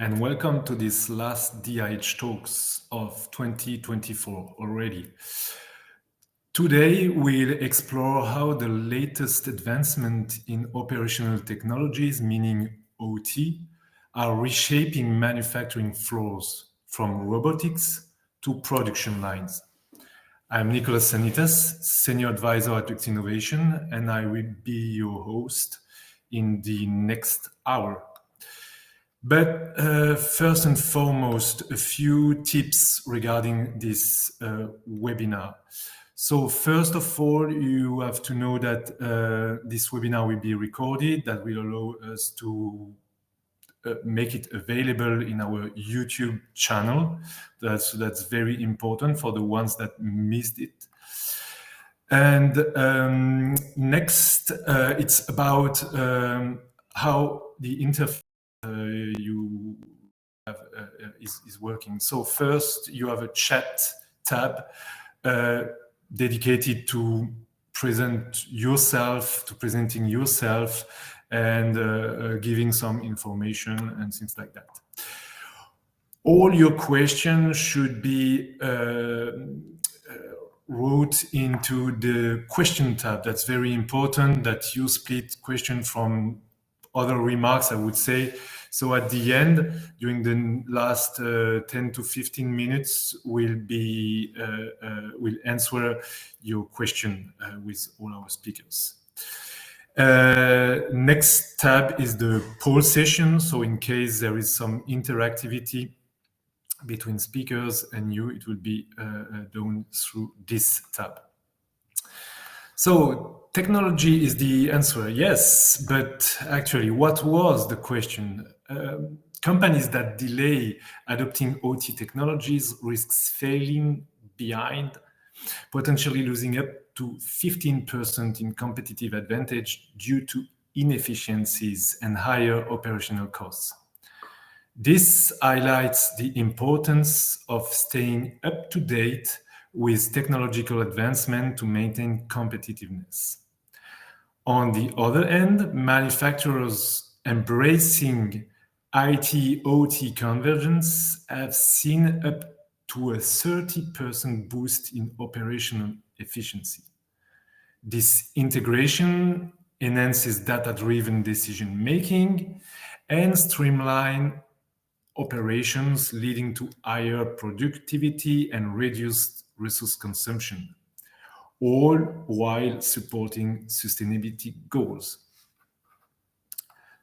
and welcome to this last DIH Talks of 2024 already. Today, we'll explore how the latest advancement in operational technologies, meaning OT, are reshaping manufacturing floors from robotics to production lines. I'm Nicolas Sanitas, Senior Advisor at Duct Innovation, and I will be your host in the next hour. But first and foremost, a few tips regarding this webinar. So first of all, you have to know that this webinar will be recorded. That will allow us to make it available in our YouTube channel. That's very important for the ones that missed it. And next, it's about how the interface you have is working. So first, you have a chat tab dedicated to presenting yourself and giving some information and things like that. All your questions should be wrote into the question tab. That's very important that you split question from other remarks, I would say. So at the end, during the last 10 to 15 minutes, we'll answer your question with all our speakers. Next tab is the poll session. So in case there is some interactivity between speakers and you, it will be done through this tab. So technology is the answer, yes, but actually what was the question? Companies that delay adopting OT technologies risks failing behind, potentially losing up to 15% in competitive advantage due to inefficiencies and higher operational costs. This highlights the importance of staying up to date with technological advancement to maintain competitiveness. On the other hand, manufacturers embracing IT-OT convergence have seen up to a 30% boost in operational efficiency. This integration enhances data-driven decision-making and streamline operations, leading to higher productivity and reduced resource consumption, all while supporting sustainability goals.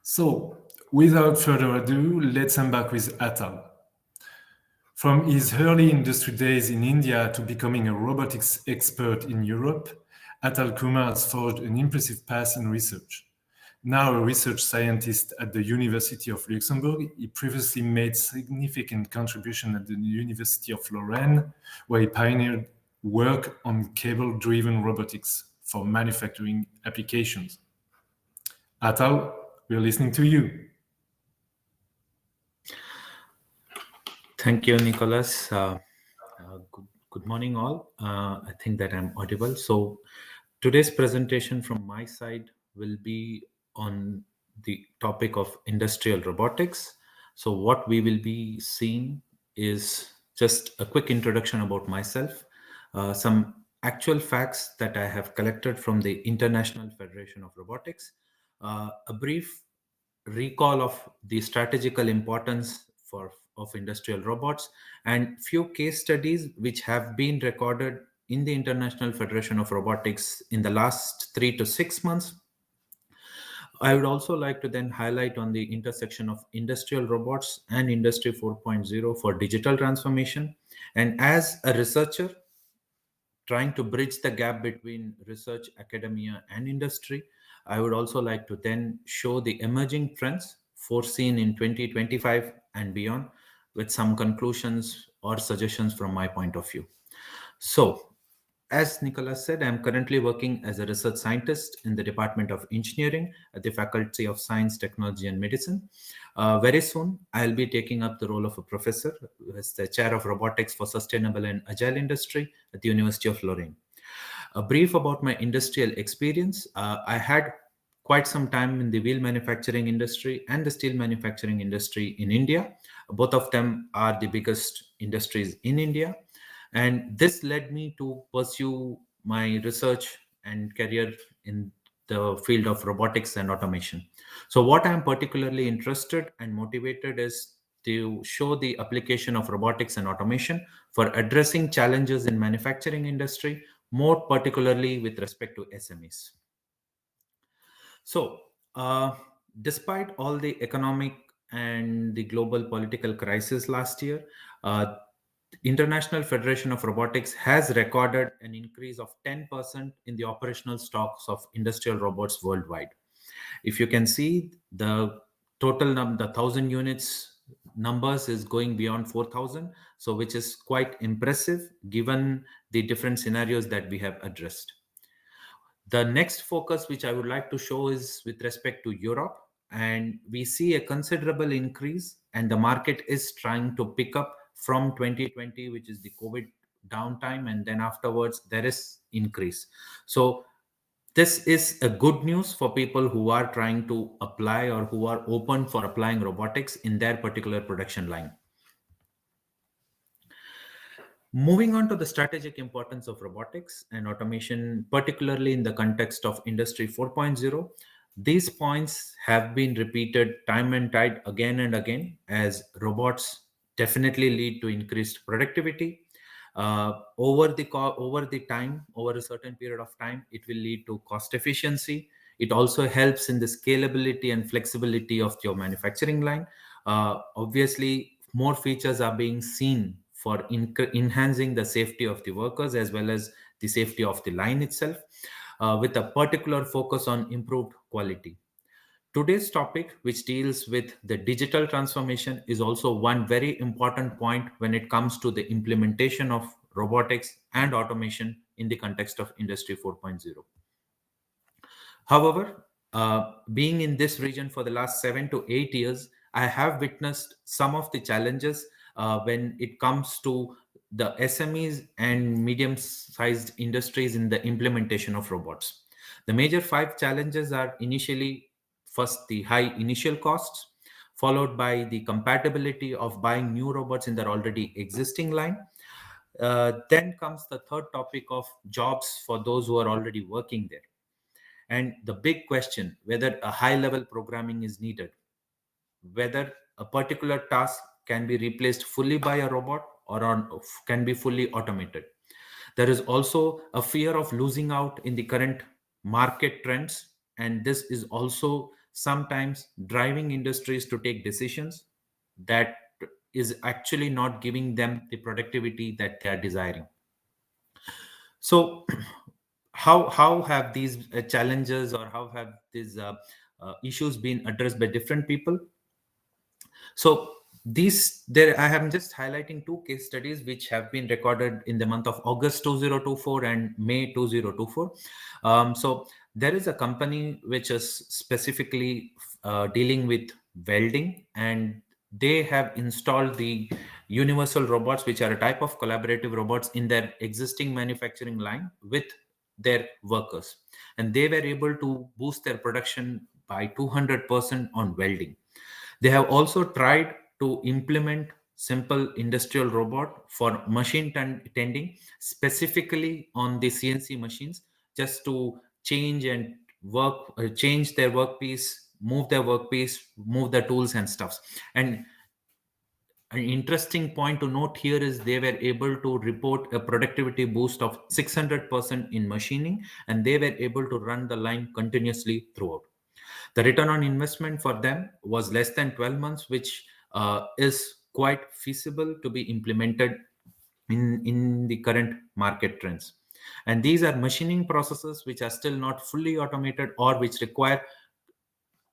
So, without further ado, let's embark with Atal. From his early industry days in India to becoming a robotics expert in Europe, Atal Kumar has forged an impressive path in research. Now a research scientist at the University of Luxembourg, he previously made significant contribution at the University of Lorraine, where he pioneered work on cable-driven robotics for manufacturing applications. Atal, we're listening to you. Thank you, Nicolas. Good morning, all. I think that I'm audible. So today's presentation from my side will be on the topic of industrial robotics. So what we will be seeing is just a quick introduction about myself, some actual facts that I have collected from the International Federation of Robotics, a brief recall of the strategical importance of industrial robots, and few case studies which have been recorded in the International Federation of Robotics in the last 3 to 6 months. I would also like to then highlight on the intersection of industrial robots and Industry 4.0 for digital transformation. And as a researcher trying to bridge the gap between research, academia, and industry, I would also like to then show the emerging trends foreseen in 2025 and beyond, with some conclusions or suggestions from my point of view. So, as Nicolas said, I'm currently working as a research scientist in the Department of Engineering at the Faculty of Science, Technology, and Medicine. Very soon, I'll be taking up the role of a professor as the Chair of Robotics for Sustainable and Agile Industry at the University of Lorraine. A brief about my industrial experience. I had quite some time in the wheel manufacturing industry and the steel manufacturing industry in India. Both of them are the biggest industries in India. And this led me to pursue my research and career in the field of robotics and automation. So, what I'm particularly interested and motivated is to show the application of robotics and automation for addressing challenges in manufacturing industry, more particularly with respect to SMEs. So, uh, despite all the economic and the global political crisis last year, uh, International Federation of Robotics has recorded an increase of 10% in the operational stocks of industrial robots worldwide. If you can see, the the 1,000 units numbers is going beyond 4,000, so which is quite impressive given the different scenarios that we have addressed. The next focus, which I would like to show, is with respect to Europe. And we see a considerable increase, and the market is trying to pick up from 2020, which is the COVID downtime, and then afterwards there is increase. So this is a good news for people who are trying to apply or who are open for applying robotics in their particular production line. Moving on to the strategic importance of robotics and automation, particularly in the context of Industry 4.0, these points have been repeated time and tide again and again, as robots definitely lead to increased productivity. Over the time, over a certain period of time, it will lead to cost efficiency. It also helps in the scalability and flexibility of your manufacturing line. Obviously, more features are being seen for enhancing the safety of the workers as well as the safety of the line itself, with a particular focus on improved quality. Today's topic, which deals with the digital transformation, is also one very important point when it comes to the implementation of robotics and automation in the context of Industry 4.0. However, being in this region for the last 7 to 8 years, I have witnessed some of the challenges when it comes to the SMEs and medium sized industries in the implementation of robots. The major five challenges are initially: first, the high initial costs, followed by the compatibility of buying new robots in their already existing line. Then comes the third topic of jobs for those who are already working there. And the big question, whether a high level programming is needed, whether a particular task can be replaced fully by a robot or can be fully automated. There is also a fear of losing out in the current market trends, and this is also sometimes driving industries to take decisions that is actually not giving them the productivity that they are desiring. So, how have these challenges, or how have these issues been addressed by different people? So these there I am just highlighting two case studies which have been recorded in the month of August 2024 and May 2024. So there is a company which is specifically dealing with welding, and they have installed the universal robots, which are a type of collaborative robots, in their existing manufacturing line with their workers, and they were able to boost their production by 200% on welding. They have also tried to implement simple industrial robot for machine tending, specifically on the CNC machines, just to change their workpiece, move the tools and stuffs. And an interesting point to note here is they were able to report a productivity boost of 600% in machining, and they were able to run the line continuously throughout. The return on investment for them was less than 12 months, which is quite feasible to be implemented in the current market trends. And these are machining processes which are still not fully automated, or which require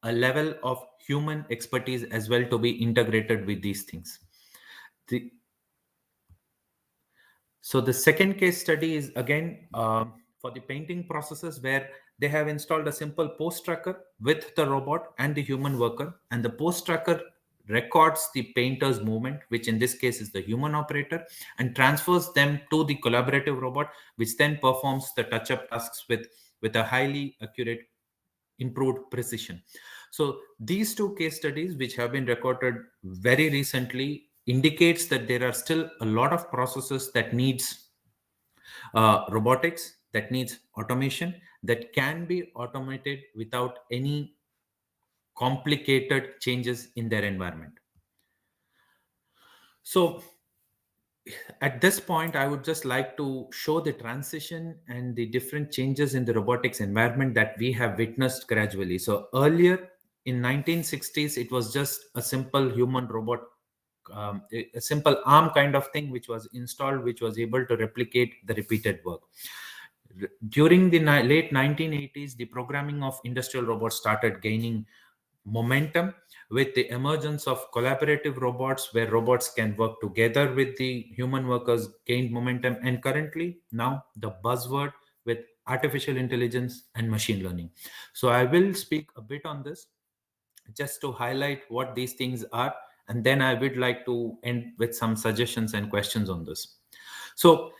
a level of human expertise as well to be integrated with these things. The, So the second case study is again for the painting processes, where they have installed a simple post tracker with the robot and the human worker, and the post tracker records the painter's movement, which in this case is the human operator, and transfers them to the collaborative robot, which then performs the touch-up tasks with a highly accurate improved precision. So these two case studies, which have been recorded very recently, indicates that there are still a lot of processes that needs robotics, that needs automation, that can be automated without any complicated changes in their environment. So at this point, I would just like to show the transition and the different changes in the robotics environment that we have witnessed gradually. So earlier in 1960s, it was just a simple human robot, a simple arm kind of thing, which was installed, which was able to replicate the repeated work. During the late 1980s, the programming of industrial robots started gaining momentum with the emergence of collaborative robots, where robots can work together with the human workers, gained momentum. And currently now the buzzword with artificial intelligence and machine learning. So I will speak a bit on this just to highlight what these things are, and then I would like to end with some suggestions and questions on this. So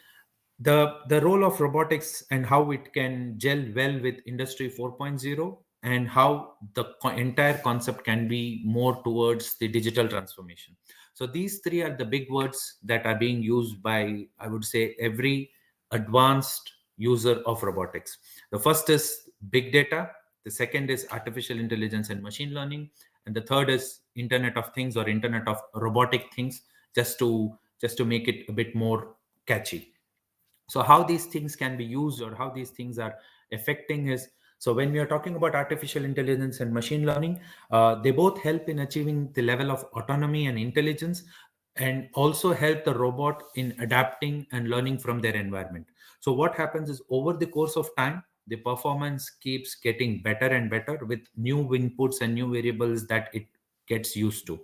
the role of robotics and how it can gel well with industry 4.0, and how the entire concept can be more towards the digital transformation. So these three are the big words that are being used by, I would say, every advanced user of robotics. The first is big data, the second is artificial intelligence and machine learning, and the third is internet of things or internet of robotic things, just to make it a bit more catchy. So how these things can be used or how these things are affecting is, so when we are talking about artificial intelligence and machine learning, they both help in achieving the level of autonomy and intelligence, and also help the robot in adapting and learning from their environment. So what happens is, over the course of time, the performance keeps getting better and better with new inputs and new variables that it gets used to.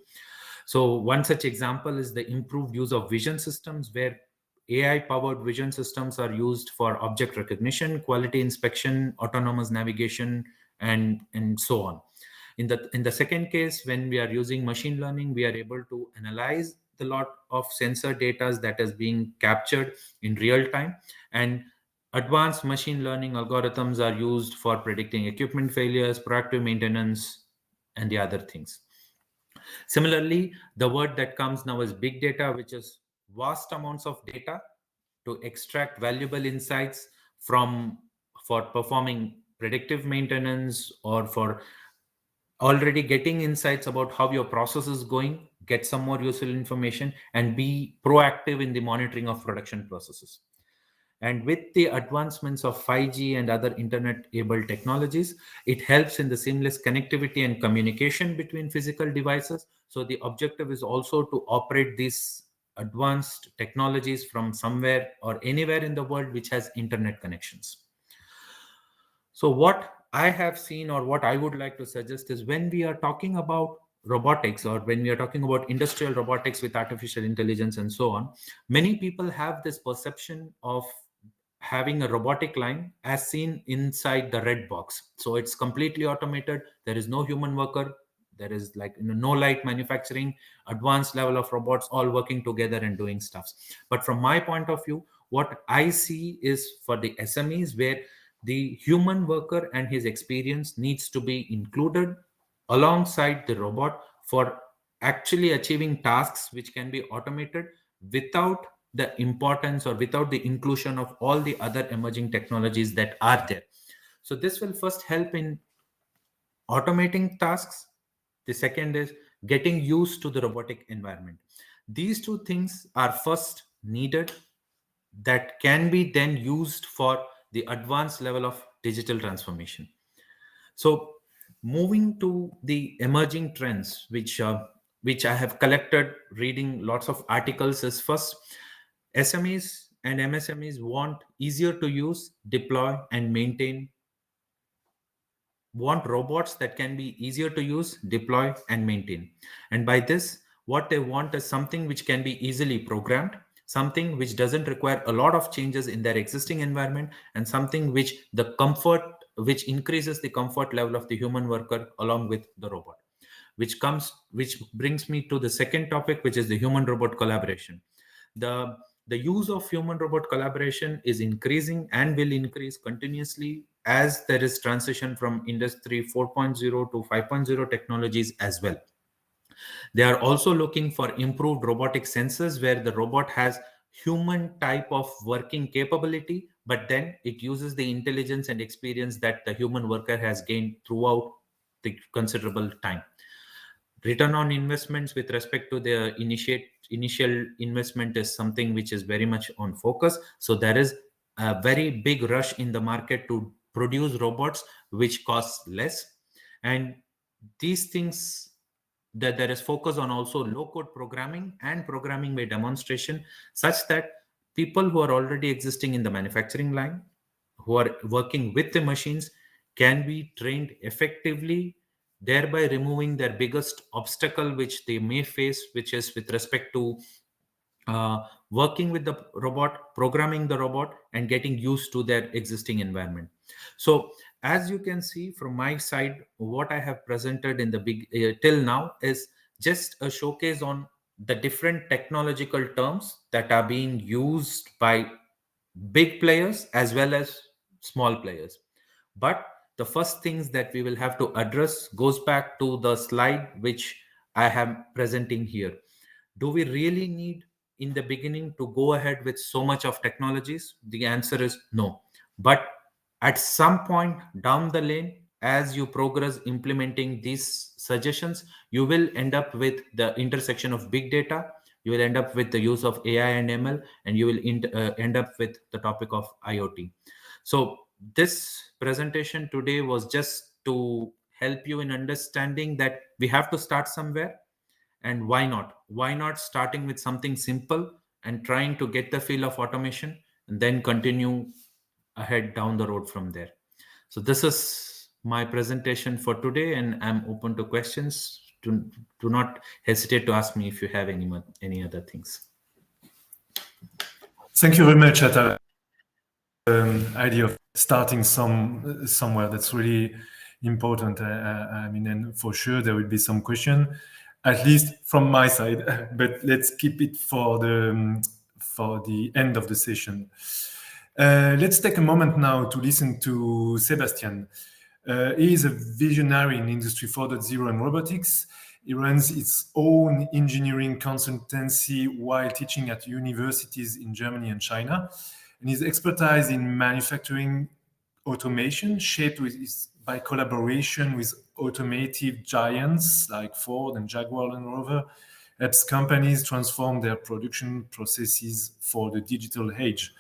So one such example is the improved use of vision systems, where AI powered vision systems are used for object recognition, quality inspection, autonomous navigation, and so on. In the second case, when we are using machine learning, we are able to analyze the lot of sensor data that is being captured in real time, and advanced machine learning algorithms are used for predicting equipment failures, proactive maintenance, and the other things. Similarly, the word that comes now is big data, which is vast amounts of data to extract valuable insights from, for performing predictive maintenance, or for already getting insights about how your process is going, get some more useful information, and be proactive in the monitoring of production processes. And with the advancements of 5G and other internet able technologies, it helps in the seamless connectivity and communication between physical devices. So the objective is also to operate these advanced technologies from somewhere or anywhere in the world which has internet connections. So what I have seen, or what I would like to suggest, is when we are talking about robotics, or when we are talking about industrial robotics with artificial intelligence and so on, many people have this perception of having a robotic line as seen inside the red box. So it's completely automated. There is no human worker. There is, like, no light manufacturing, advanced level of robots all working together and doing stuffs. But from my point of view, what I see is, for the SMEs, where the human worker and his experience needs to be included alongside the robot for actually achieving tasks which can be automated without the importance or without the inclusion of all the other emerging technologies that are there. So this will first help in automating tasks. The second is getting used to the robotic environment. These two things are first needed, that can be then used for the advanced level of digital transformation. So moving to the emerging trends, which I have collected reading lots of articles, is first, SMEs and MSMEs want easier to use, deploy, and maintain, want robots that can be easier to use, deploy, and maintain. And by this, what they want is something which can be easily programmed, something which doesn't require a lot of changes in their existing environment, and something which increases the comfort level of the human worker along with the robot. Which brings me to the second topic, which is the human robot collaboration. The the use of human robot collaboration is increasing and will increase continuously as there is transition from industry 4.0 to 5.0 technologies as well. They are also looking for improved robotic sensors where the robot has human type of working capability, but then it uses the intelligence and experience that the human worker has gained throughout the considerable time. Return on investments with respect to the initial investment is something which is very much on focus. So there is a very big rush in the market to produce robots which costs less, and these things, that there is focus on also low code programming and programming by demonstration, such that people who are already existing in the manufacturing line, who are working with the machines, can be trained effectively, thereby removing their biggest obstacle which they may face, which is with respect to working with the robot, programming the robot, and getting used to their existing environment. So, as you can see from my side, what I have presented in the big till now is just a showcase on the different technological terms that are being used by big players as well as small players. But the first things that we will have to address goes back to the slide which I am presenting here. Do we really need in the beginning to go ahead with so much of technologies? The answer is no. But at some point down the lane, as you progress implementing these suggestions, you will end up with the intersection of big data, you will end up with the use of AI and ML, and you will end up with the topic of IoT. So this presentation today was just to help you in understanding that we have to start somewhere. And why not starting with something simple and trying to get the feel of automation, and then continue ahead down the road from there. So this is my presentation for today, and I'm open to questions. Do not hesitate to ask me if you have any other things. Thank you very much, Atal. Idea of starting somewhere, that's really important. I mean, and for sure there will be some question, at least from my side, but let's keep it for the end of the session. Let's take a moment now to listen to Sebastian. He is a visionary in Industry 4.0 and robotics. He runs its own engineering consultancy while teaching at universities in Germany and China. And his expertise in manufacturing automation, shaped by collaboration with automotive giants like Ford and Jaguar Land Rover, helps companies transform their production processes for the digital age.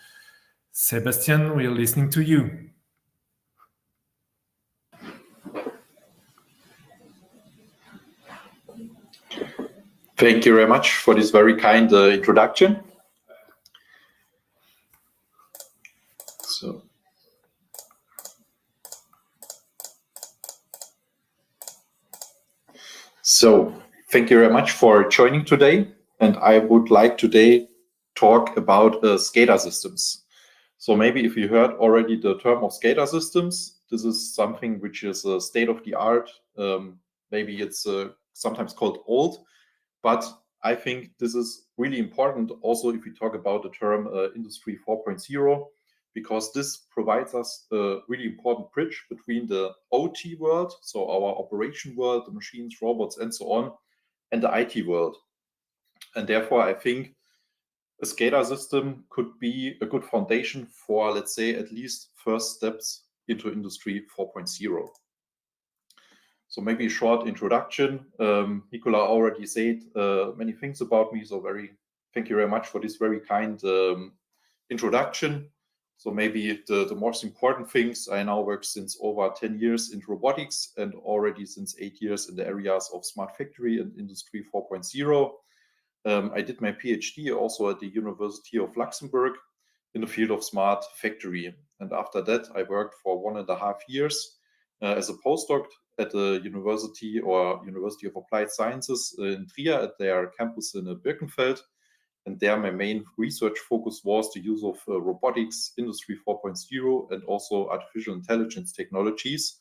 Sebastian, we are listening to you. Thank you very much for this very kind introduction. So thank you very much for joining today. And I would like today talk about SCADA systems. So maybe if you heard already the term of SCADA systems, this is something which is a state of the art. Maybe it's sometimes called old, but I think this is really important also if we talk about the term Industry 4.0, because this provides us a really important bridge between the OT world, so our operation world, the machines, robots, and so on, and the IT world. And therefore, I think a SCADA system could be a good foundation for, let's say, at least first steps into Industry 4.0. So maybe a short introduction. Nicola already said many things about me, so thank you very much for this very kind introduction. So maybe the most important things, I now work since over 10 years in robotics and already since 8 years in the areas of smart factory and Industry 4.0. I did my PhD also at the University of Luxembourg in the field of smart factory. And after that, I worked for 1.5 years as a postdoc at the University of Applied Sciences in Trier at their campus in Birkenfeld. And there my main research focus was the use of robotics, Industry 4.0, and also artificial intelligence technologies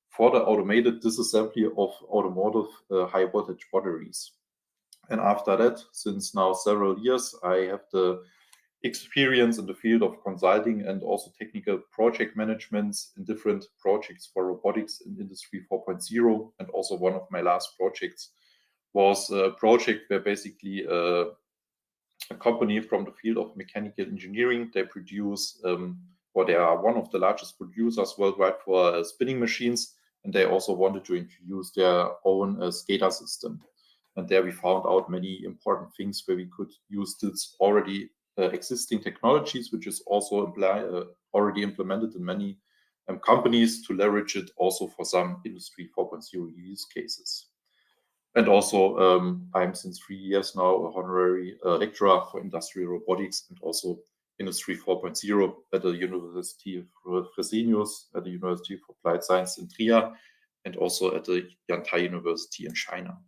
for the automated disassembly of automotive high voltage batteries. And after that, since now several years, I have the experience in the field of consulting and also technical project management in different projects for robotics in Industry 4.0. And also one of my last projects was a project where basically a company from the field of mechanical engineering, they produce, or they are one of the largest producers worldwide for spinning machines, and they also wanted to introduce their own SCADA system. And there we found out many important things where we could use this already existing technologies, which is also already implemented in many companies, to leverage it also for some Industry 4.0 use cases. And also, I'm since 3 years now a honorary lecturer for industrial robotics and also Industry 4.0 at the University of Fresenius, at the University of Applied Science in Trier, and also at the Yantai University in China.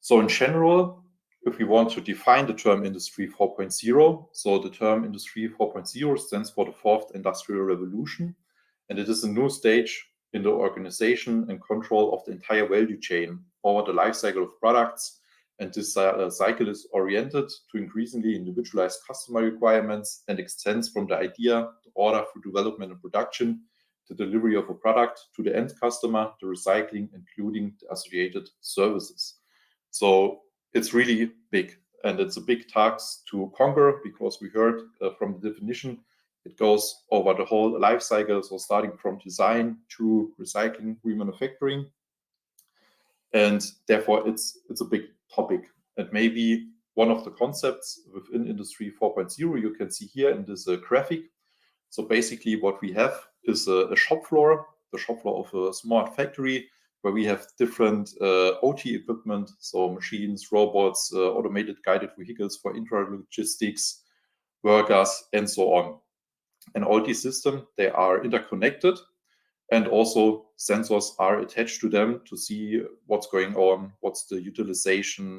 So in general, if we want to define the term Industry 4.0, so the term Industry 4.0 stands for the fourth industrial revolution, and it is a new stage in the organization and control of the entire value chain over the life cycle of products. And this cycle is oriented to increasingly individualized customer requirements and extends from the idea, the order for development and production, the delivery of a product to the end customer, the recycling, including the associated services. So it's really big, and it's a big task to conquer, because we heard from the definition, it goes over the whole life cycle, so starting from design to recycling, remanufacturing, and therefore it's a big topic. And maybe one of the concepts within Industry 4.0 you can see here in this graphic. So basically what we have is a shop floor, the shop floor of a smart factory, where we have different OT equipment, so machines, robots, automated guided vehicles for intralogistics, workers, and so on. And all these systems, they are interconnected, and also sensors are attached to them to see what's going on, what's the utilization,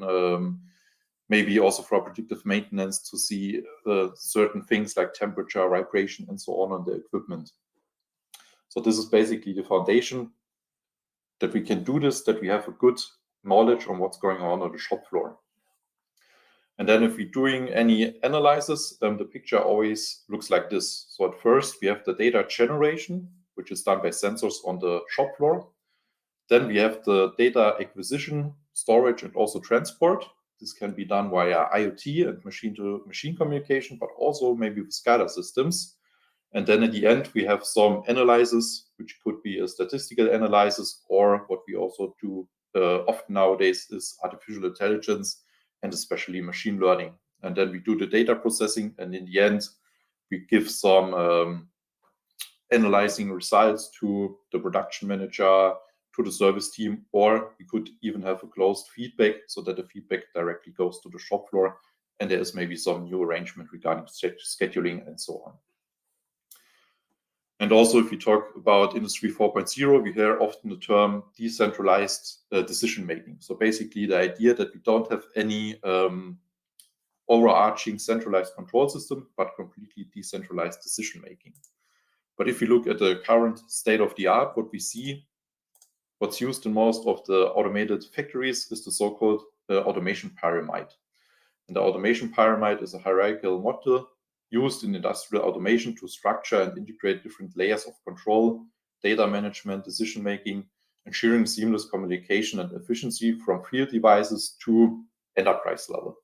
maybe also for predictive maintenance to see certain things like temperature, vibration, and so on the equipment. So this is basically the foundation that we can do this, that we have a good knowledge on what's going on the shop floor. And then if we're doing any analysis, the picture always looks like this. So at first we have the data generation, which is done by sensors on the shop floor. Then we have the data acquisition, storage, and also transport. This can be done via IoT and machine-to-machine communication, but also maybe with SCADA systems. And then at the end, we have some analysis, which could be a statistical analysis, or what we also do often nowadays is artificial intelligence, and especially machine learning. And then we do the data processing, and in the end, we give some analyzing results to the production manager, to the service team, or we could even have a closed feedback so that the feedback directly goes to the shop floor, and there is maybe some new arrangement regarding scheduling and so on. And also, if we talk about Industry 4.0, we hear often the term decentralized decision-making. So basically the idea that we don't have any overarching centralized control system, but completely decentralized decision-making. But if you look at the current state of the art, what we see, what's used in most of the automated factories is the so-called automation pyramid. And the automation pyramid is a hierarchical model used in industrial automation to structure and integrate different layers of control, data management, decision-making, ensuring seamless communication and efficiency from field devices to enterprise level.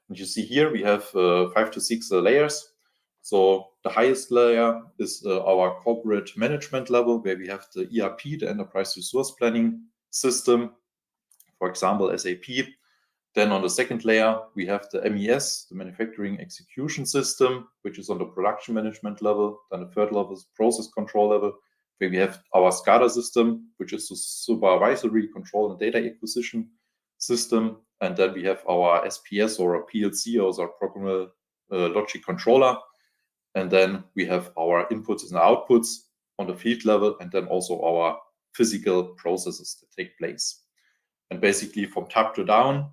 And you see here we have 5 to 6 layers. So the highest layer is our corporate management level, where we have the ERP, the enterprise resource planning system, for example, SAP. Then on the second layer, we have the MES, the manufacturing execution system, which is on the production management level. Then the third level is process control level, where we have our SCADA system, which is the supervisory control and data acquisition system. And then we have our SPS or a PLC, or our programmable logic controller. And then we have our inputs and outputs on the field level, and then also our physical processes that take place. And basically from top to down,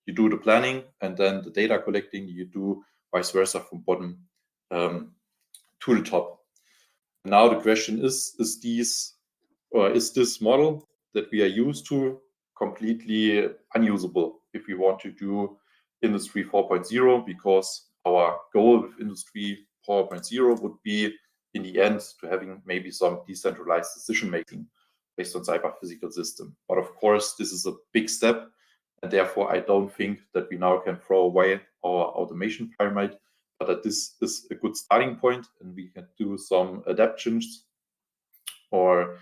you do the planning, and then the data collecting, you do vice versa from bottom to the top. Now the question is this model that we are used to completely unusable if we want to do Industry 4.0, because our goal with Industry 4.0 would be, in the end, to having maybe some decentralized decision making based on cyber-physical system. But of course, this is a big step, and therefore I don't think that we now can throw away our automation pyramid, but that this is a good starting point, and we can do some adaptations or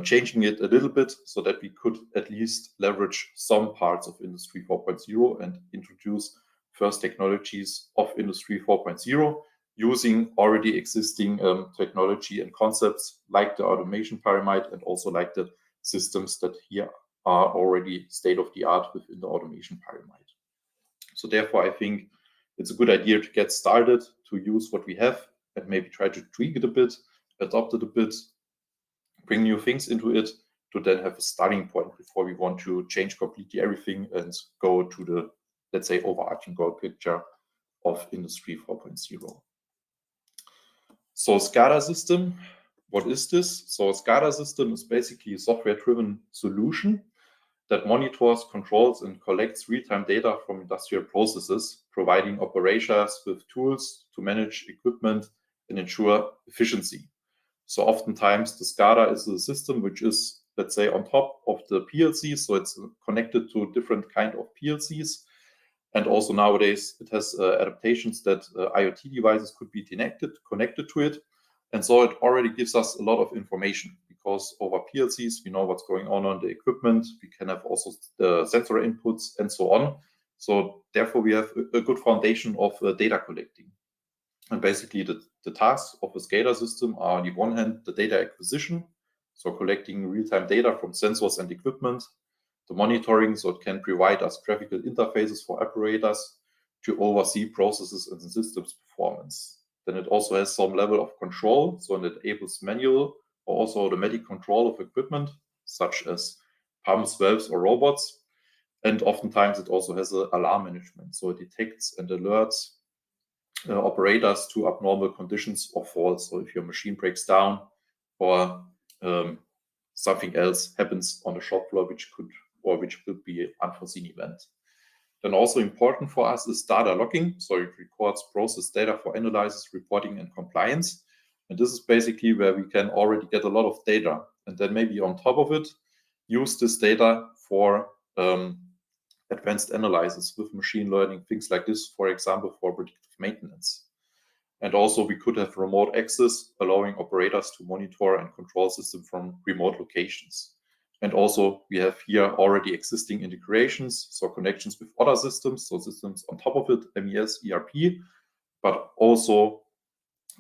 changing it a little bit so that we could at least leverage some parts of Industry 4.0 and introduce first technologies of Industry 4.0 using already existing technology and concepts like the automation pyramid and also like the systems that here are already state-of-the-art within the automation pyramid. So therefore, I think it's a good idea to get started, to use what we have and maybe try to tweak it a bit, adopt it a bit, bring new things into it, to then have a starting point before we want to change completely everything and go to the, let's say, overarching goal picture of Industry 4.0. So SCADA system, what is this? So a SCADA system is basically a software-driven solution that monitors, controls, and collects real-time data from industrial processes, providing operations with tools to manage equipment and ensure efficiency. So oftentimes the SCADA is a system which is, let's say, on top of the PLC, so it's connected to different kind of PLCs. And also nowadays it has adaptations that IoT devices could be connected to it. And so it already gives us a lot of information, because over PLCs, we know what's going on the equipment. We can have also the sensor inputs and so on. So therefore we have a good foundation of data collecting. And basically the tasks of a SCADA system are, on the one hand, the data acquisition, so collecting real-time data from sensors and equipment, the monitoring, so it can provide us graphical interfaces for operators to oversee processes and systems performance. Then it also has some level of control, so it enables manual or also automatic control of equipment, such as pumps, valves, or robots. And oftentimes it also has an alarm management, so it detects and alerts operators to abnormal conditions or faults. So if your machine breaks down or something else happens on the shop floor, which could be an unforeseen event. Then also important for us is data logging. So it records process data for analysis, reporting, and compliance. And this is basically where we can already get a lot of data. And then maybe on top of it, use this data for advanced analysis with machine learning, things like this, for example, for predictive maintenance. And also we could have remote access, allowing operators to monitor and control systems from remote locations. And also we have here already existing integrations, so connections with other systems, so systems on top of it, MES, ERP, but also,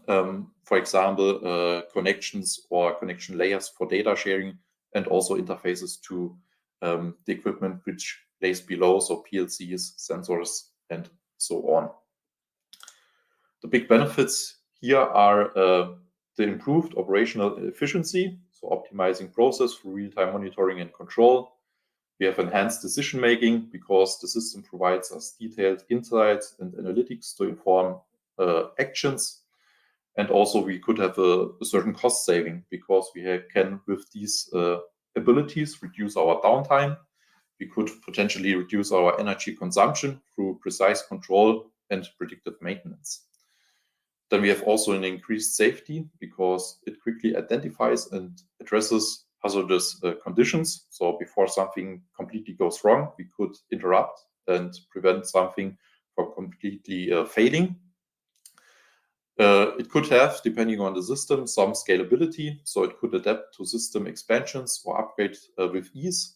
for example, connections or connection layers for data sharing, and also interfaces to the equipment which lays below, so PLCs, sensors, and so on. The big benefits here are the improved operational efficiency, so optimizing process for real-time monitoring and control. We have enhanced decision-making because the system provides us detailed insights and analytics to inform actions. And also we could have a certain cost saving because we can, with these abilities, reduce our downtime. We could potentially reduce our energy consumption through precise control and predictive maintenance. Then we have also an increased safety because it quickly identifies and addresses hazardous conditions. So before something completely goes wrong, we could interrupt and prevent something from completely failing. It could have, depending on the system, some scalability. So it could adapt to system expansions or upgrade with ease.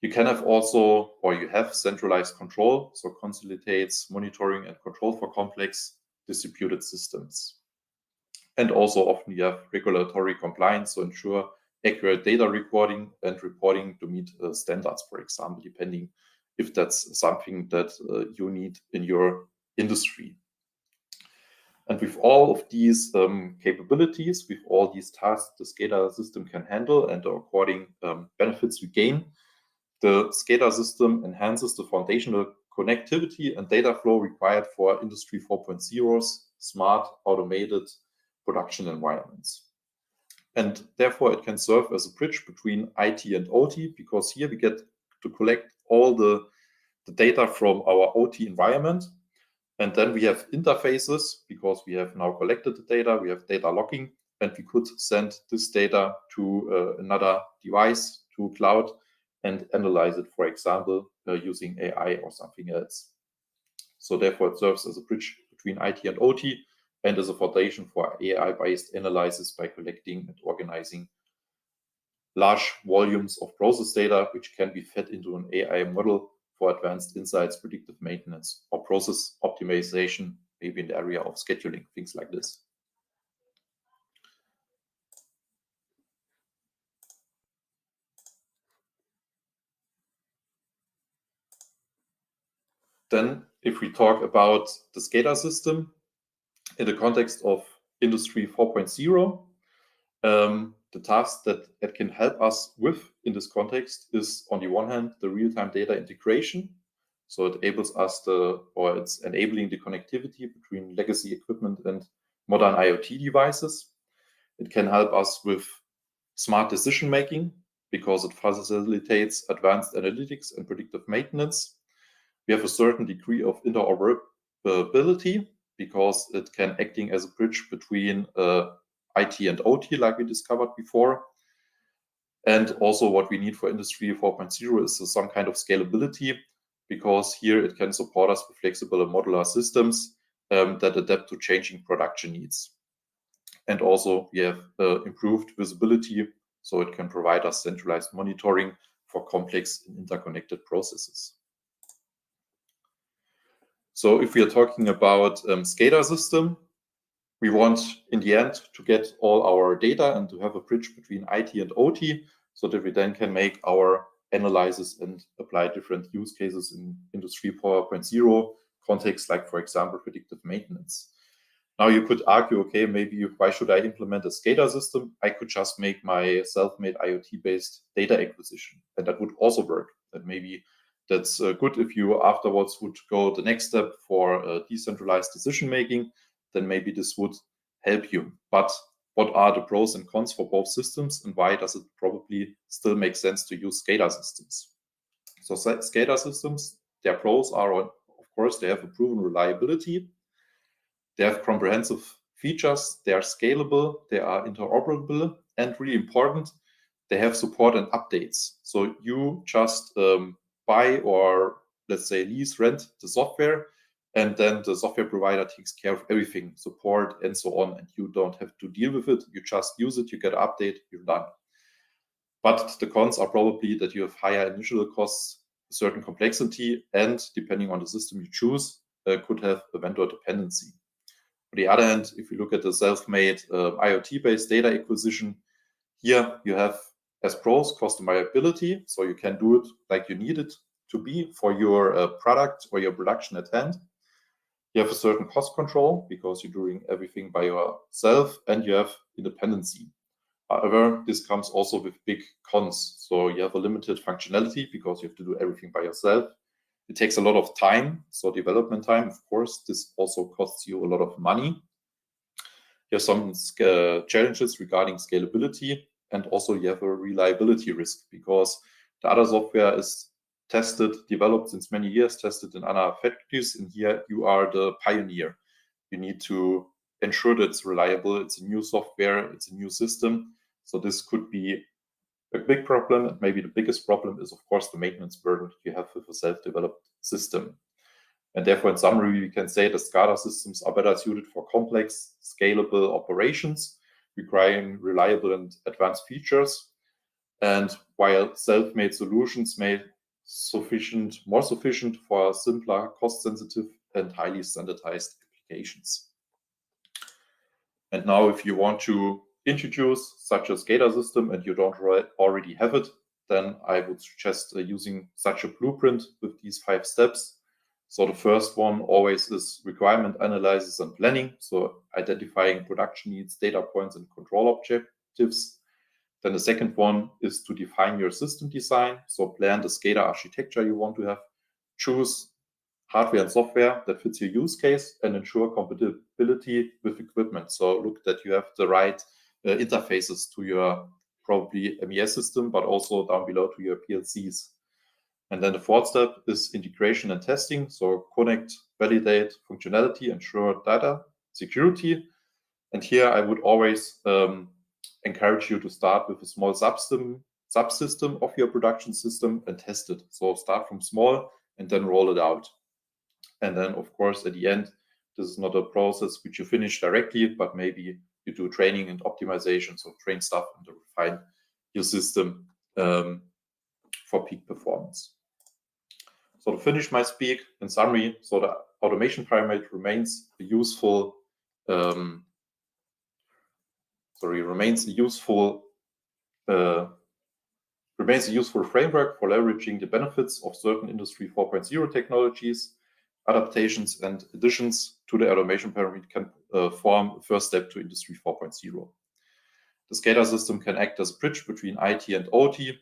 You can have also, or you have centralized control, so consolidates monitoring and control for complex distributed systems. And also often you have regulatory compliance to ensure accurate data recording and reporting to meet standards, for example, depending if that's something that you need in your industry. And with all of these capabilities, with all these tasks the SCADA system can handle and the according benefits we gain, the SCADA system enhances the foundational connectivity and data flow required for Industry 4.0's smart, automated production environments. And therefore, it can serve as a bridge between IT and OT, because here we get to collect all the the data from our OT environment. And then we have interfaces, because we have now collected the data, we have data logging, and we could send this data to another device, to cloud, and analyze it, for example, using AI or something else. So therefore, it serves as a bridge between IT and OT, and as a foundation for AI-based analysis by collecting and organizing large volumes of process data, which can be fed into an AI model for advanced insights, predictive maintenance, or process optimization, maybe in the area of scheduling, things like this. Then, if we talk about the SCADA system in the context of Industry 4.0, the task that it can help us with in this context is, on the one hand, the real-time data integration. So it enables us it's enabling the connectivity between legacy equipment and modern IoT devices. It can help us with smart decision making, because it facilitates advanced analytics and predictive maintenance. We have a certain degree of interoperability, because it can acting as a bridge between IT and OT, like we discovered before. And also what we need for Industry 4.0 is some kind of scalability, because here it can support us with flexible and modular systems that adapt to changing production needs. And also we have improved visibility, so it can provide us centralized monitoring for complex and interconnected processes. So if we are talking about SCADA system, we want in the end to get all our data and to have a bridge between IT and OT, so that we then can make our analysis and apply different use cases in Industry 4.0 context, like, for example, predictive maintenance. Now you could argue, okay, maybe why should I implement a SCADA system? I could just make my self-made IoT-based data acquisition, and that would also work. And maybe that's good if you afterwards would go the next step for decentralized decision making, then maybe this would help you. But what are the pros and cons for both systems, and why does it probably still make sense to use SCADA systems? So SCADA systems, their pros are, of course, they have a proven reliability. They have comprehensive features, they are scalable, they are interoperable, and really important, they have support and updates. So you just buy, or let's say lease, rent the software, and then the software provider takes care of everything, support and so on, and you don't have to deal with it. You just use it, you get an update, you're done. But the cons are probably that you have higher initial costs, a certain complexity, and depending on the system you choose, could have a vendor dependency. On the other hand, if you look at the self-made IoT-based data acquisition, here you have as pros customizability, so you can do it like you need it to be for your product or your production at hand. You have a certain cost control, because you're doing everything by yourself, and you have independency. However, this comes also with big cons. So you have a limited functionality, because you have to do everything by yourself. It takes a lot of time, so development time, of course. This also costs you a lot of money. You have some challenges regarding scalability, and also you have a reliability risk, because the other software is tested, developed since many years, tested in other factories, and here you are the pioneer. You need to ensure that it's reliable, it's a new software, it's a new system. So this could be a big problem, and maybe the biggest problem is, of course, the maintenance burden you have with a self-developed system. And therefore, in summary, we can say the SCADA systems are better suited for complex, scalable operations, requiring reliable and advanced features. And while self-made solutions may more sufficient for simpler, cost-sensitive, and highly standardized applications. And now, if you want to introduce such a SCADA system and you don't already have it, then I would suggest using such a blueprint with these 5 steps. So the first one always is requirement analysis and planning. So identifying production needs, data points, and control objectives. Then the second one is to define your system design. So plan the SCADA architecture you want to have. Choose hardware and software that fits your use case, and ensure compatibility with equipment. So look that you have the right interfaces to your probably MES system, but also down below to your PLCs. And then the fourth step is integration and testing. So connect, validate functionality, ensure data security. And here I would always encourage you to start with a small subsystem of your production system and test it. So start from small and then roll it out. And then, of course, at the end, this is not a process which you finish directly, but maybe you do training and optimization. So train stuff and refine your system for peak performance. So to finish my speak, in summary, so the automation pyramid remains a useful framework for leveraging the benefits of certain Industry 4.0 technologies. Adaptations and additions to the automation pyramid can form a first step to Industry 4.0. The SCADA system can act as a bridge between IT and OT,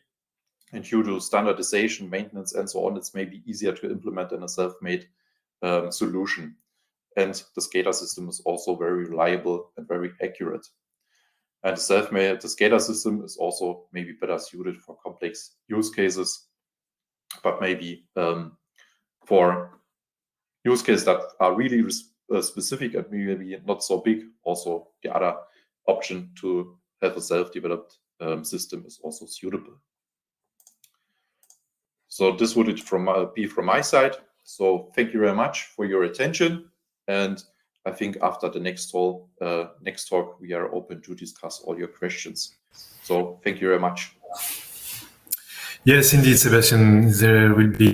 and due to standardization, maintenance, and so on, it's maybe easier to implement than a self-made solution. And the SCADA system is also very reliable and very accurate. And the SCADA system is also maybe better suited for complex use cases, but maybe for use cases that are really specific and maybe not so big, also the other option to have a self-developed system is also suitable. So this would be from my side. So thank you very much for your attention. And I think after the next talk, we are open to discuss all your questions. So thank you very much. Yes, indeed, Sebastian, there will be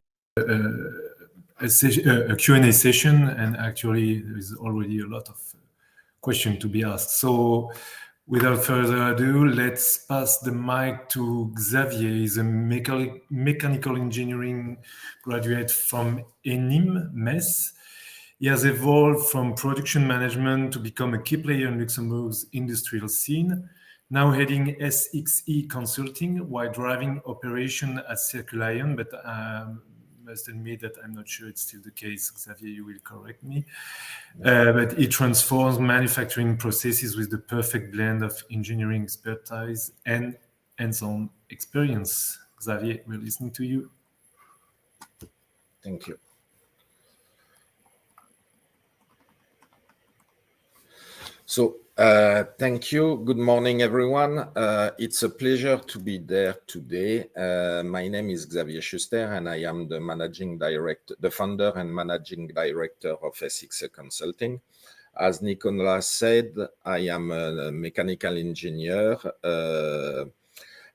a Q&A session, and actually there is already a lot of questions to be asked. So without further ado, let's pass the mic to Xavier. He's a mechanical engineering graduate from ENIM, Metz. He has evolved from production management to become a key player in Luxembourg's industrial scene, now heading SXE Consulting while driving operation at Circulion, but must admit that I'm not sure it's still the case. Xavier, you will correct me. But it transforms manufacturing processes with the perfect blend of engineering expertise and hands-on experience. Xavier, we're listening to you. Thank you. So thank you. Good morning, everyone. It's a pleasure to be there today. My name is Xavier Schuster, and I am the founder and managing director of SXE Consulting. As Nicolas said, I am a mechanical engineer,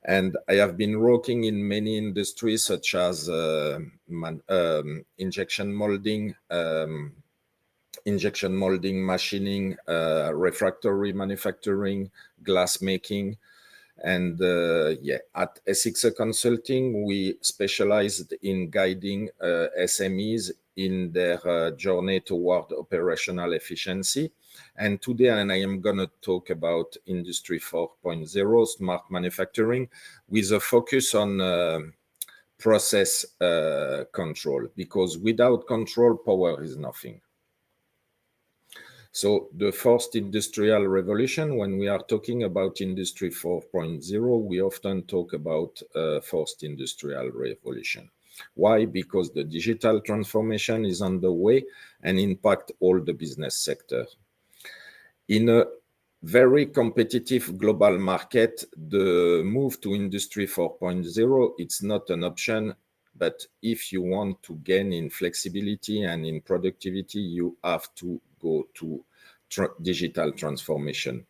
and I have been working in many industries such as injection molding, machining, refractory manufacturing, glass making. And at SXE Consulting, we specialized in guiding SMEs in their journey toward operational efficiency. And today I am going to talk about Industry 4.0, smart manufacturing, with a focus on process control, because without control, power is nothing. So the fourth industrial revolution, when we are talking about Industry 4.0, we often talk about fourth industrial revolution. Why? Because the digital transformation is on the way and impact all the business sector. In a very competitive global market, the move to Industry 4.0, it's not an option, but if you want to gain in flexibility and in productivity, you have to go to digital transformation.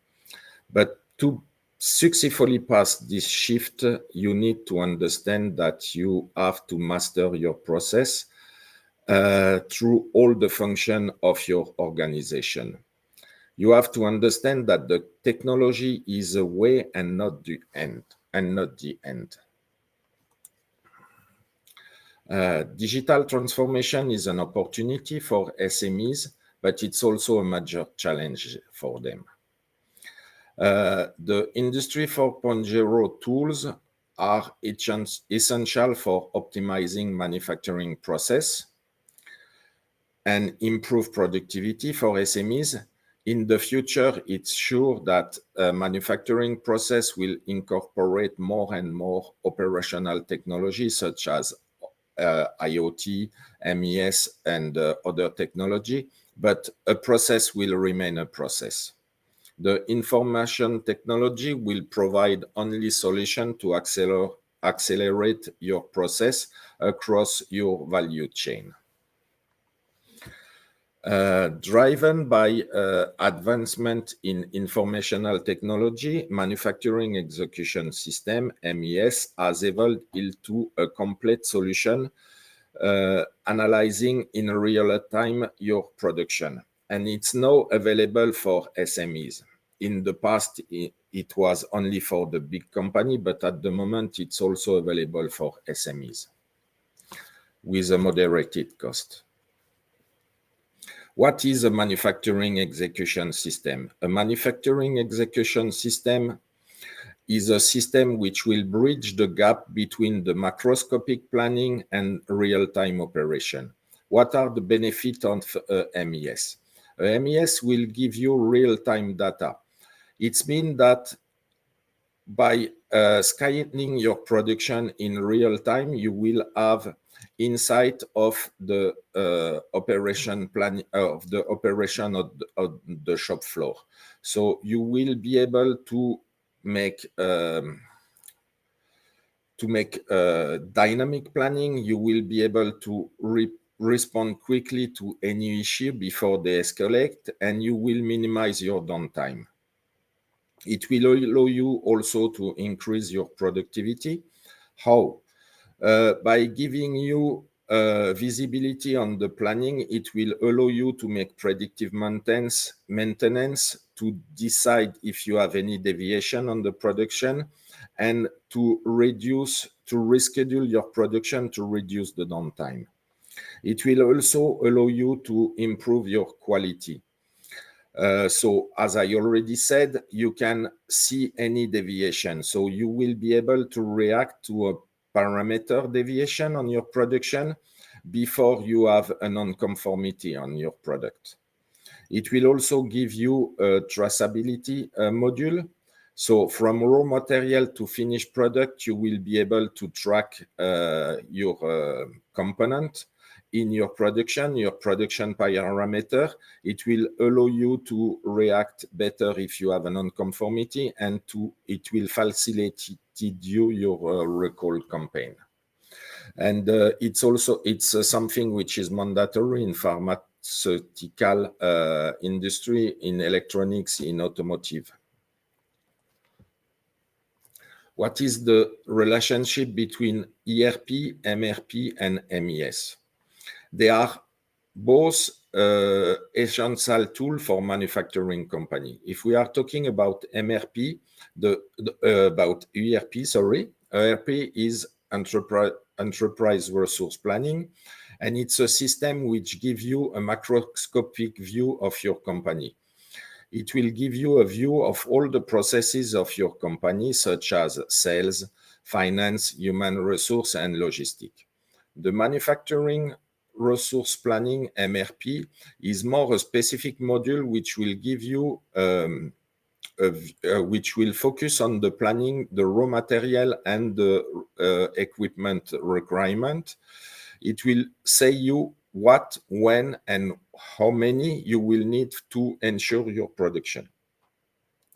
But to successfully pass this shift, you need to understand that you have to master your process through all the function of your organization. You have to understand that the technology is a way and not the end. Digital transformation is an opportunity for SMEs, but it's also a major challenge for them. The Industry 4.0 tools are essential for optimizing manufacturing process and improve productivity for SMEs. In the future, it's sure that manufacturing process will incorporate more and more operational technology, such as IoT, MES, and other technology, but a process will remain a process. The information technology will provide only solution to accelerate your process across your value chain. Driven by advancement in informational technology, manufacturing execution system, MES, has evolved into a complete solution analyzing in real time your production. And it's now available for SMEs. In the past, it was only for the big company, but at the moment, it's also available for SMEs with a moderated cost. What is a manufacturing execution system? A manufacturing execution system is a system which will bridge the gap between the macroscopic planning and real-time operation. What are the benefits of MES? MES will give you real-time data. It means that by scanning your production in real time, you will have insight of the operation plan of the operation of the shop floor. So you will be able to make dynamic planning. You will be able to respond quickly to any issue before they escalate, and you will minimize your downtime. It will allow you also to increase your productivity. How? By giving you visibility on the planning, it will allow you to make predictive maintenance, to decide if you have any deviation on the production, and to reschedule your production to reduce the downtime. It will also allow you to improve your quality. So as I already said, you can see any deviation. So you will be able to react to a parameter deviation on your production before you have a non-conformity on your product. It will also give you a traceability module. So from raw material to finished product, you will be able to track your component in your production parameter. It will allow you to react better if you have a non-conformity, and it will facilitate your recall campaign. And it's something which is mandatory in pharmaceutical industry, in electronics, in automotive. What is the relationship between ERP, MRP, and MES? They are both essential tools for manufacturing company. If we are talking about MRP, about ERP, sorry, ERP is enterprise resource planning, and it's a system which gives you a macroscopic view of your company. It will give you a view of all the processes of your company, such as sales, finance, human resource, and logistics. The manufacturing resource planning, MRP, is more a specific module which will give you which will focus on the planning, the raw material, and the equipment requirement. It will say you what, when, and how many you will need to ensure your production.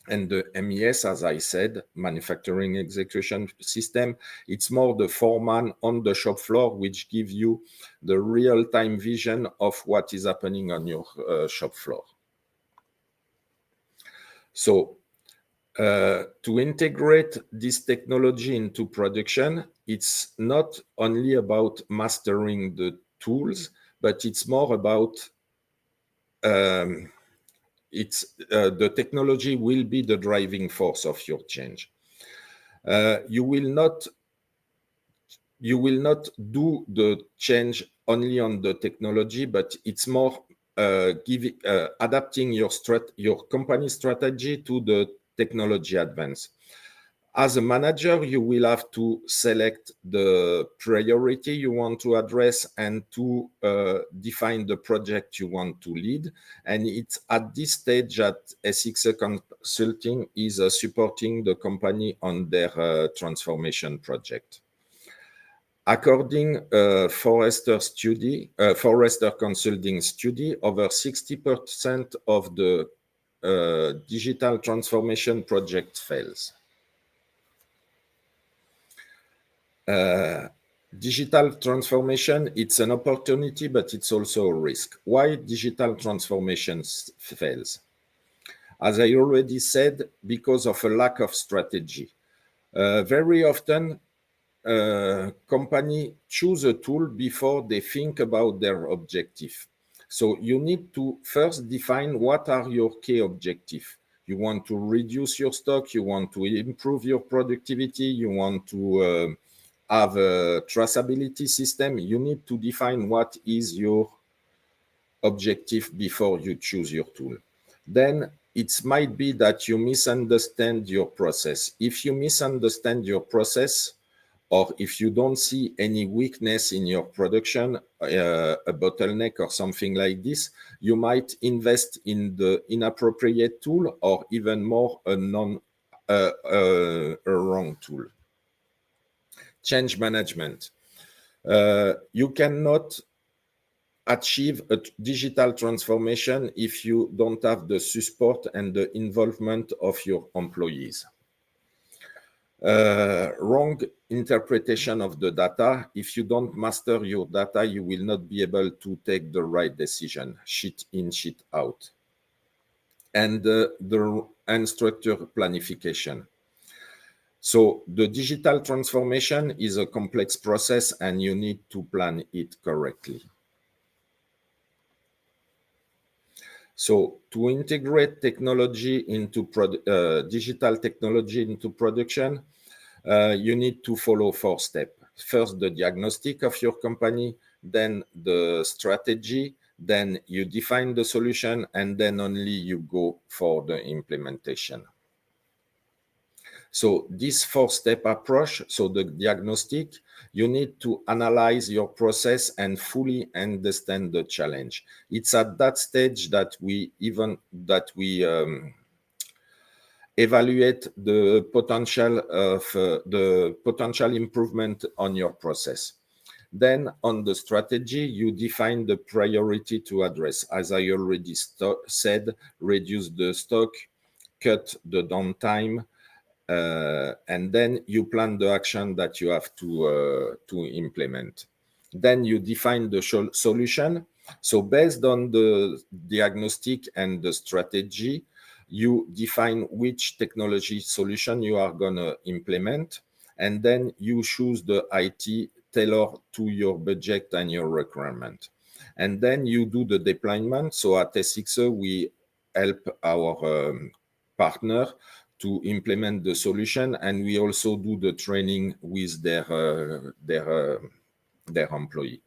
And the MES, as I said, manufacturing execution system, it's more the foreman on the shop floor, which gives you the real-time vision of what is happening on your shop floor. So to integrate this technology into production, it's not only about mastering the tools, but it's more about the technology will be the driving force of your change. You will not do the change only on the technology, but it's more adapting your company strategy to the technology advance. As a manager, you will have to select the priority you want to address and to define the project you want to lead. And it's at this stage that SXA Consulting is supporting the company on their transformation project. According Forrester Consulting study, over 60% of the digital transformation project fails. Digital transformation, it's an opportunity, but it's also a risk. Why digital transformation fails? As I already said, because of a lack of strategy. Very often, company choose a tool before they think about their objective. So you need to first define what are your key objectives. You want to reduce your stock, you want to improve your productivity, you want to have a traceability system. You need to define what is your objective before you choose your tool. Then it might be that you misunderstand your process. If you misunderstand your process, or if you don't see any weakness in your production, a bottleneck or something like this, you might invest in the inappropriate tool or even more a wrong tool. Change management. You cannot achieve a digital transformation if you don't have the support and the involvement of your employees. Wrong interpretation of the data. If you don't master your data, you will not be able to take the right decision, sheet in, sheet out. And the unstructured planification. So the digital transformation is a complex process and you need to plan it correctly. So to integrate technology into digital technology into production, you need to follow 4 steps. First, the diagnostic of your company, then the strategy, then you define the solution, and then only you go for the implementation. So this 4-step approach, so the diagnostic, you need to analyze your process and fully understand the challenge. It's at that stage that we evaluate the potential of the potential improvement on your process. Then on the strategy, you define the priority to address. As I already said, reduce the stock, cut the downtime, and then you plan the action that you have to implement. Then you define the solution. So based on the diagnostic and the strategy, you define which technology solution you are going to implement, and then you choose the IT tailored to your budget and your requirement. And then you do the deployment. So at SXE, we help our partner to implement the solution, and we also do the training with their employee.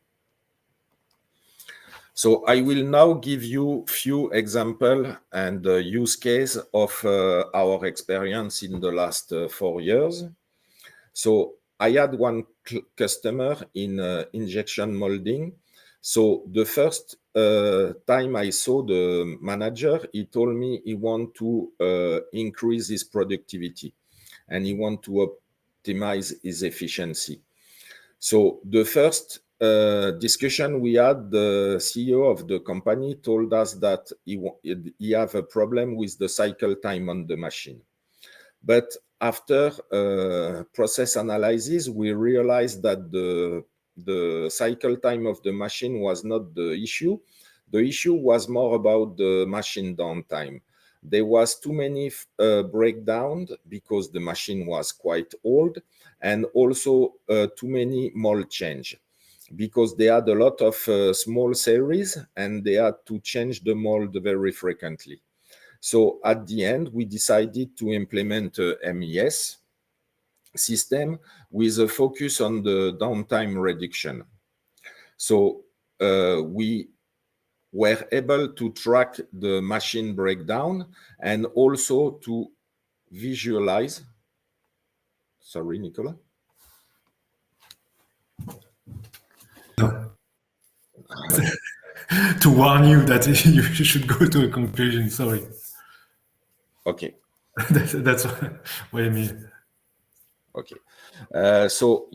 So I will now give you few example and use case of our experience in the last 4 years. So I had one customer in injection molding. So the first time I saw the manager, he told me he want to increase his productivity and he want to optimize his efficiency. So the first discussion we had, the CEO of the company told us that he have a problem with the cycle time on the machine. But after process analysis, we realized that the cycle time of the machine was not the issue. The issue was more about the machine downtime. There was too many breakdowns because the machine was quite old, and also too many mold change because they had a lot of small series and they had to change the mold very frequently. So at the end, we decided to implement a MES system with a focus on the downtime reduction. So we were able to track the machine breakdown and also to visualize. Sorry, Nicolas. No. To warn you that you should go to a conclusion. Sorry. Okay. That's what I mean. Okay. So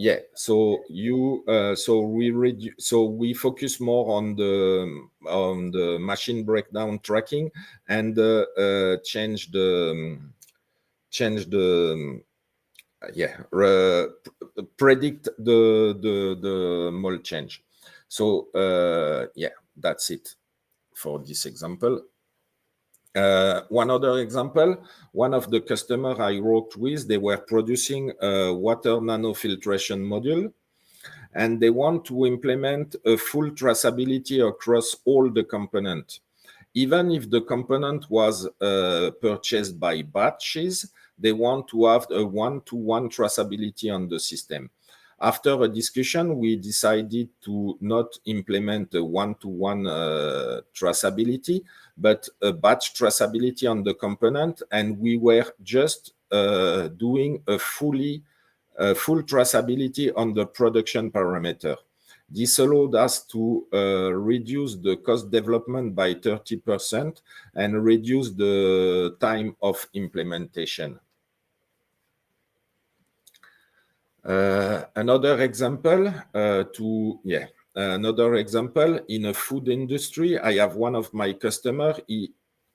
we focus more on the machine breakdown tracking and change the predict the mold change. So that's it for this example. One other example, one of the customer I worked with, they were producing a water nanofiltration module, and they want to implement a full traceability across all the components. Even if the component was purchased by batches, they want to have a one-to-one traceability on the system. After a discussion, we decided to not implement a one-to-one traceability, but a batch traceability on the component, and we were just doing a full traceability on the production parameter. This allowed us to reduce the cost development by 30% and reduce the time of implementation. Another example in a food industry, I have one of my customers.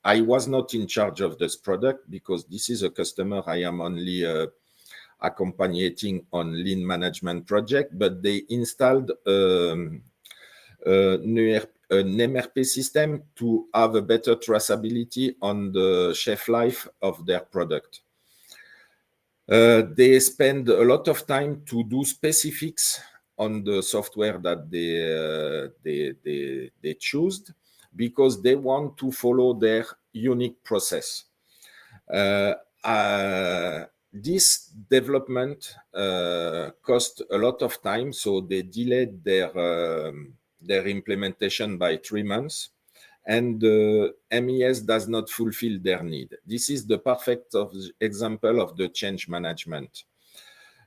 I was not in charge of this product because this is a customer I am only accompanying on lean management project, but they installed an MRP system to have a better traceability on the shelf life of their product. They spend a lot of time to do specifics on the software that they choose because they want to follow their unique process. This development cost a lot of time, so they delayed their implementation by 3 months, and the MES does not fulfill their need. This is the perfect example of the change management.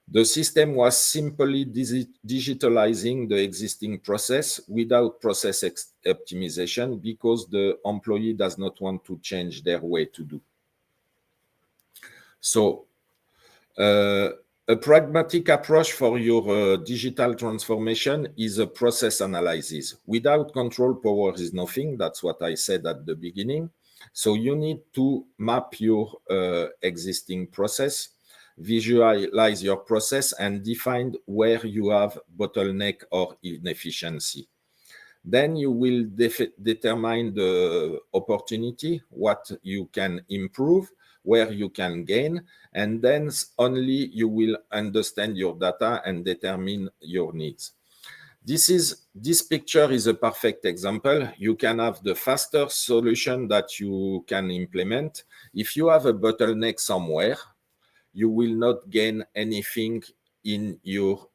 The system was simply digitalizing the existing process without process optimization because the employee does not want to change their way to do. So a pragmatic approach for your digital transformation is a process analysis. Without control, power is nothing. That's what I said at the beginning. So you need to map your existing process, visualize your process, and define where you have bottleneck or inefficiency. Then you will determine the opportunity, what you can improve, where you can gain, and then only you will understand your data and determine your needs. This picture is a perfect example. You can have the faster solution that you can implement. If you have a bottleneck somewhere, you will not gain anything in your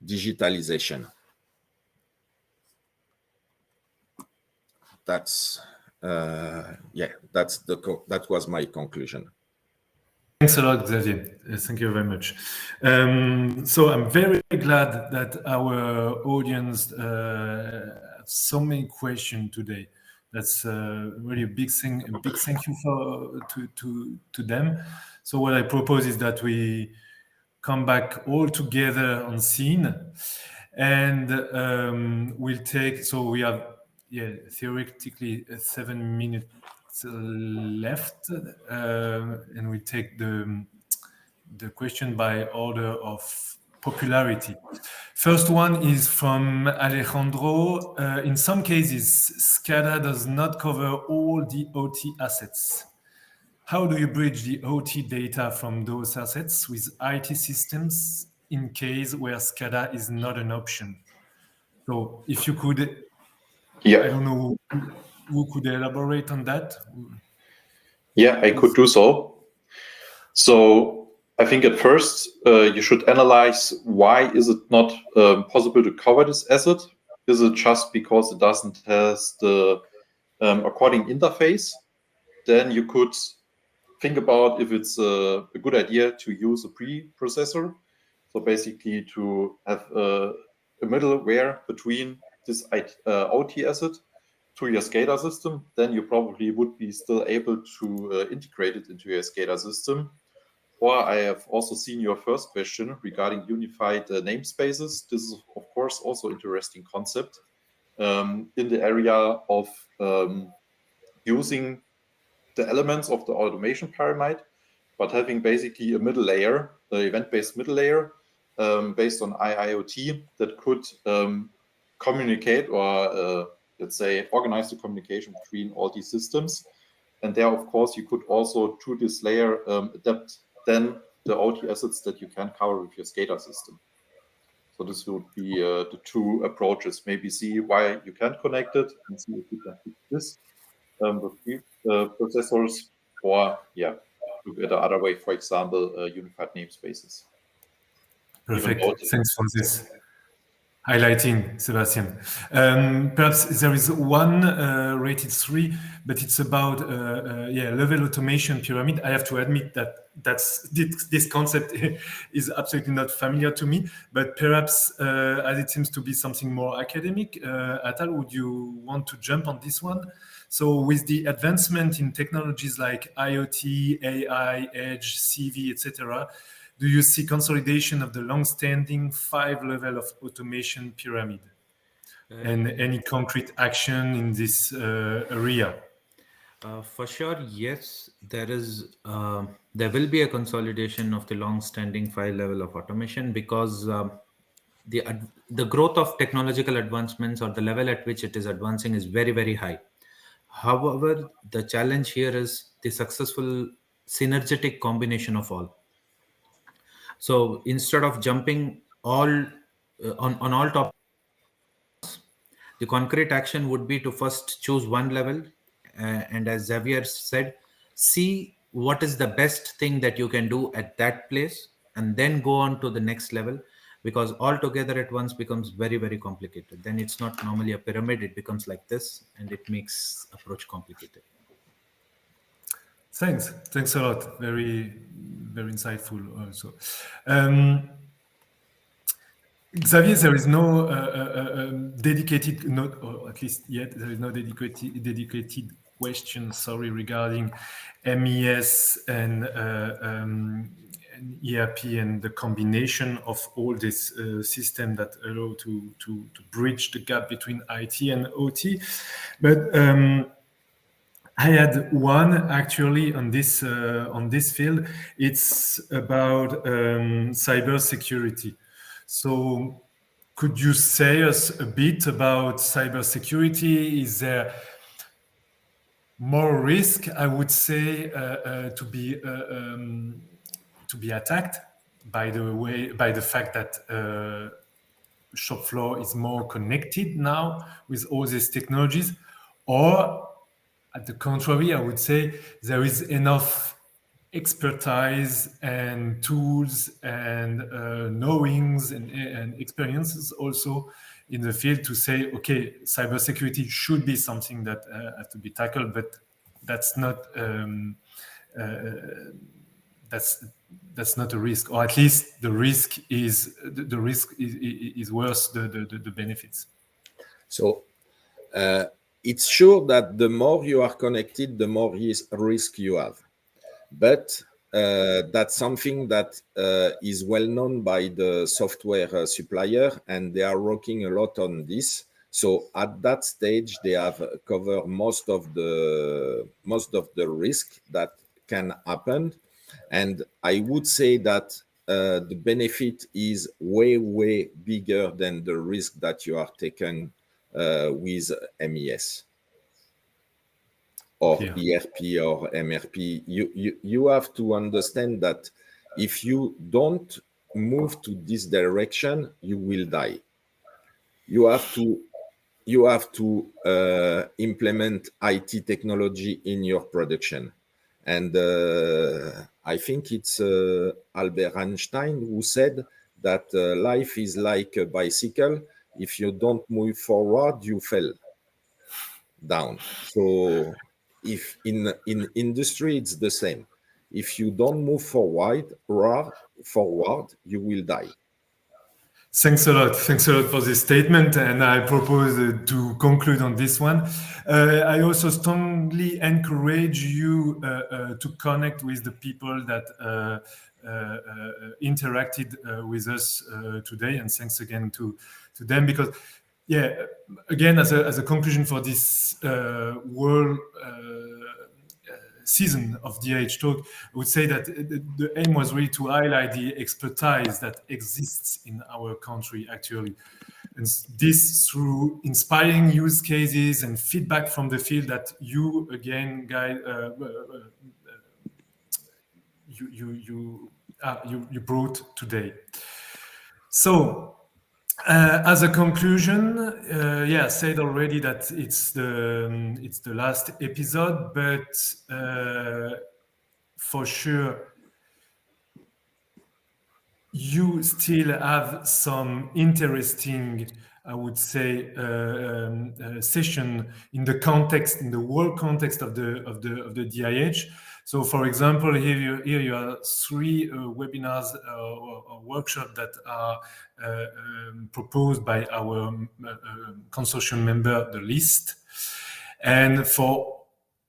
digitalization. That was my conclusion. Thanks a lot, Xavier. Thank you very much. So I'm very glad that our audience have so many questions today. That's really a big thing. A big thank you to them. So what I propose is that we come back all together on scene, and we'll take. So we have theoretically 7 minutes left, and we take the question by order of popularity. First one is from Alejandro. In some cases, SCADA does not cover all the OT assets. How do you bridge the OT data from those assets with IT systems in case where SCADA is not an option? So if you could, I don't know who could elaborate on that. Yeah, I could do so. So I think at first you should analyze why is it not possible to cover this asset? Is it just because it doesn't have the according interface? Then you could think about if it's a good idea to use a preprocessor. So basically to have a middleware between this OT asset to your SCADA system, then you probably would be still able to integrate it into your SCADA system. Or I have also seen your first question regarding unified namespaces. This is, of course, also interesting concept in the area of using the elements of the automation pyramid, but having basically a middle layer, the event-based middle layer, based on IIoT that could communicate or let's say organize the communication between all these systems. And there, of course, you could also to this layer adapt then the OT assets that you can cover with your SCADA system. So this would be the two approaches. Maybe see why you can't connect it and see if you can fix this with processors, or yeah, look at the other way, for example, unified namespaces. Perfect. Thanks for this highlighting, Sebastian. Perhaps there is one rated 3, but it's about level automation pyramid. I have to admit that this concept is absolutely not familiar to me, but perhaps as it seems to be something more academic, Atal, would you want to jump on this one? So with the advancement in technologies like IoT, AI, Edge, CV, etc., do you see consolidation of the long-standing 5-level of automation pyramid? And any concrete action in this area? For sure, yes. There will be a consolidation of the long-standing 5-level of automation because the growth of technological advancements or the level at which it is advancing is very, very high. However, the challenge here is the successful synergetic combination of all. So instead of jumping all on all topics, the concrete action would be to first choose one level, and as Xavier said, see what is the best thing that you can do at that place, and then go on to the next level, because all together at once becomes very, very complicated. Then it's not normally a pyramid, it becomes like this, and it makes approach complicated. Thanks a lot. Very, very insightful also. Xavier, there is no dedicated, or at least yet, there is no dedicated question, regarding MES and ERP and the combination of all this system that allow to bridge the gap between IT and OT. But I had one actually on this field. It's about cybersecurity. So, could you say us a bit about cybersecurity? Is there more risk, I would say, to be attacked by the fact that shop floor is more connected now with all these technologies, or at the contrary, I would say there is enough expertise and tools and knowings and experiences also in the field to say, okay, cybersecurity should be something that has to be tackled, but that's not that's not a risk, or at least the risk is worse the benefits. So it's sure that the more you are connected, the more risk you have. But that's something that is well known by the software supplier, and they are working a lot on this. So at that stage, they have covered most of the risk that can happen. And I would say that the benefit is way bigger than the risk that you are taking with MES or ERP or MRP. You have to understand that if you don't move to this direction, you will die. You have to implement IT technology in your production. And I think it's Albert Einstein who said that life is like a bicycle. If you don't move forward, you fall down. So if in industry, it's the same. If you don't move forward, you will die. Thanks a lot. Thanks a lot for this statement, and I propose to conclude on this one. I also strongly encourage you to connect with the people that interacted with us today, and thanks again to them, because again, as a conclusion for this world season of DIH Talk, I would say that the aim was really to highlight the expertise that exists in our country, actually. And this through inspiring use cases and feedback from the field that you, again, guys, you brought today. So, as a conclusion, said already that it's the last episode, but for sure you still have some interesting, I would say, session in the world context of the DIH. So, for example, here you are 3 webinars or workshops that are proposed by our consortium member, the list. And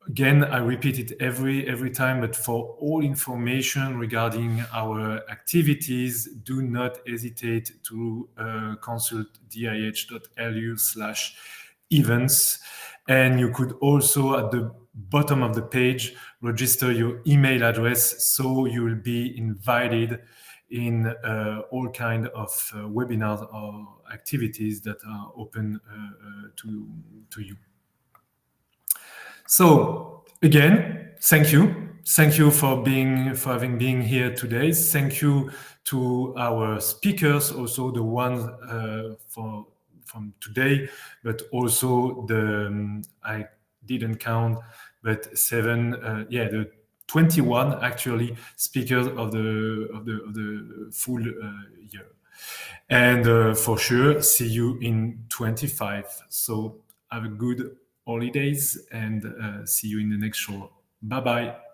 again, I repeat it every time, but for all information regarding our activities, do not hesitate to consult dih.lu/events. And you could also, at the bottom of the page, register your email address, so you will be invited in all kind of webinars or activities that are open to you. So again, thank you. Thank you for having been here today. Thank you to our speakers, also the ones from today, but also I didn't count, but 7, the 21 actually speakers of the full year. And for sure, see you in 25. So have a good holidays, and see you in the next show. Bye-bye.